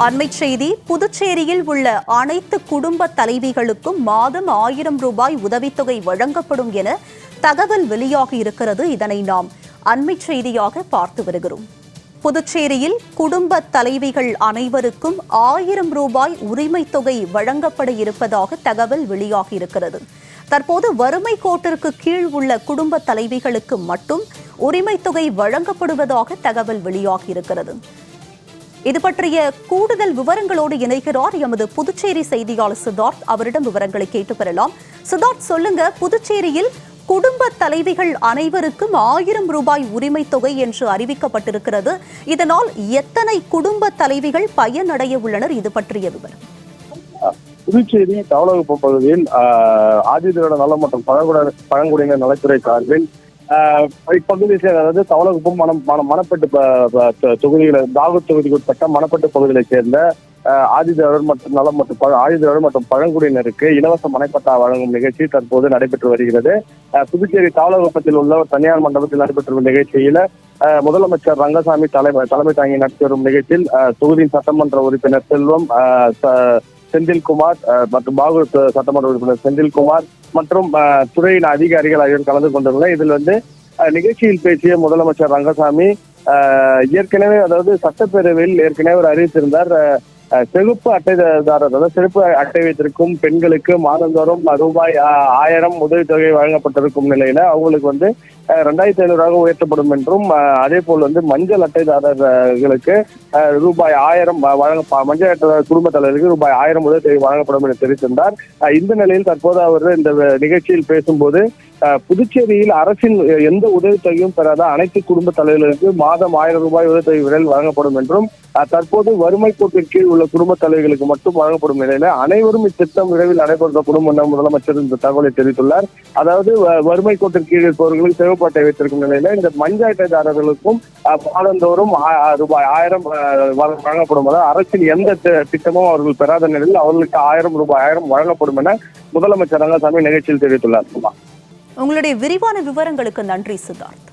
அண்மை செய்தி. புதுச்சேரியில் உள்ள அனைத்து குடும்ப தலைவிகளுக்கும் மாதம் 1000 ரூபாய் உதவித்தொகை வழங்கப்படும் என தகவல் வெளியாகி இருக்கிறது. இதனை நாம் அண்மை செய்தியாக பார்த்து வருகிறோம். புதுச்சேரியில் குடும்ப தலைவிகள் அனைவருக்கும் 1000 ரூபாய் உரிமை தொகை வழங்கப்பட இருப்பதாக தகவல் வெளியாகி இருக்கிறது. தற்போது வறுமை கோட்டிற்கு கீழ் உள்ள குடும்ப தலைவிகளுக்கு மட்டும் உரிமை தொகை வழங்கப்படுவதாக தகவல் வெளியாகி இருக்கிறது. இது பற்றிய கூடுதல் விவரங்களோடு இணைகிறார் எமது புதுச்சேரி செய்தியாளர் சித்தார்த். அவரிடம் விவரங்களை கேட்டு பெறலாம். சித்தார்த், சொல்லுங்க, புதுச்சேரியில் குடும்ப தலைவிகள் அனைவருக்கும் 1000 ரூபாய் உரிமை தொகை என்று அறிவிக்கப்பட்டிருக்கிறது. இதனால் எத்தனை குடும்ப தலைவிகள் பயனடைய உள்ளனர்? இது பற்றிய விவரம். புதுச்சேரி தவளகுப்பம் பகுதியில் ஆதிதிராவிட நலம் மற்றும் பழங்குடியினர் நலத்துறை சார்பில் இப்பகுதியை சேர்ந்த, அதாவது தவளகுப்பம் மணப்பட்டு தொகுதிகளை தாகூர் தொகுதிக்கு உட்பட்ட மணப்பட்டு பகுதிகளை சேர்ந்த ஆதிதிராவிடர் மற்றும் நலம் மற்றும் ஆதிதிராவிடர் மற்றும் பழங்குடியினருக்கு இலவச மனைப்பட்டா வழங்கும் நிகழ்ச்சி தற்போது நடைபெற்று வருகிறது. புதுச்சேரி தவளகுப்பத்தில் உள்ள தனியார் மண்டபத்தில் நடைபெற்ற வரும் நிகழ்ச்சியில முதலமைச்சர் ரங்கசாமி தலைமை தாங்கி நடத்தி வரும் நிகழ்ச்சியில் தொகுதியின் சட்டமன்ற உறுப்பினர் செல்வம், செந்தில்குமார் மற்றும் பாகூர் சட்டமன்ற உறுப்பினர் செந்தில்குமார் மற்றும் துறையின் அதிகாரிகள் ஆகியோர் கலந்து கொண்டுள்ளனர். இதில் நிகழ்ச்சியில் பேசிய முதலமைச்சர் ரங்கசாமி ஏற்கனவே, அதாவது சட்டப்பேரவையில் ஏற்கனவே அவர் அறிவித்திருந்தார், செழிப்பு அட்டைதாரர், அதாவது செழிப்பு அட்டை வைத்திருக்கும் பெண்களுக்கு மாதந்தோறும் ரூபாய் 1000 உதவித்தொகை வழங்கப்பட்டிருக்கும் நிலையில அவங்களுக்கு 2500 உயர்த்தப்படும் என்றும், அதே போல் மஞ்சள் அட்டைதாரர்களுக்கு ரூபாய் 1000 மஞ்சள் அட்டைதாரர் குடும்ப தலைவருக்கு ரூபாய் 1000 உதவித்தொகை வழங்கப்படும் என தெரிவித்திருந்தார். இந்த நிலையில் தற்போது அவர் இந்த நிகழ்ச்சியில் பேசும்போது, புதுச்சேரியில் அரசின் எந்த உதவித்தொகையும் பெறாத அனைத்து குடும்ப தலைவர்களுக்கு மாதம் 1000 ரூபாய் உதவித்தொகை விரைவில் வழங்கப்படும் என்றும், தற்போது வறுமை கோட்டிற்கு கீழ் உள்ள குடும்ப தலைவர்களுக்கு மட்டும் வழங்கப்படும் நிலையில அனைவரும் இத்திட்டம் விரைவில் நடைபெறப்படும் என முதலமைச்சர் இந்த தகவலை தெரிவித்துள்ளார். அதாவது வறுமை கோட்டிற்கு கீழ் இருப்பவர்களுக்கு சிவப்பு அட்டை வைத்திருக்கும் நிலையில இந்த மஞ்சள் அட்டைதாரர்களுக்கும் மாதந்தோறும் ரூபாய் 1000 வழங்கப்படும். அதாவது அரசின் எந்த திட்டமும் அவர்கள் பெறாத நிலையில் அவர்களுக்கு 1000 வழங்கப்படும் என முதலமைச்சர் ரங்கசாமி நிகழ்ச்சியில் தெரிவித்துள்ளார். உங்களுடைய விரிவான விவரங்களுக்கு நன்றி சித்தார்த்.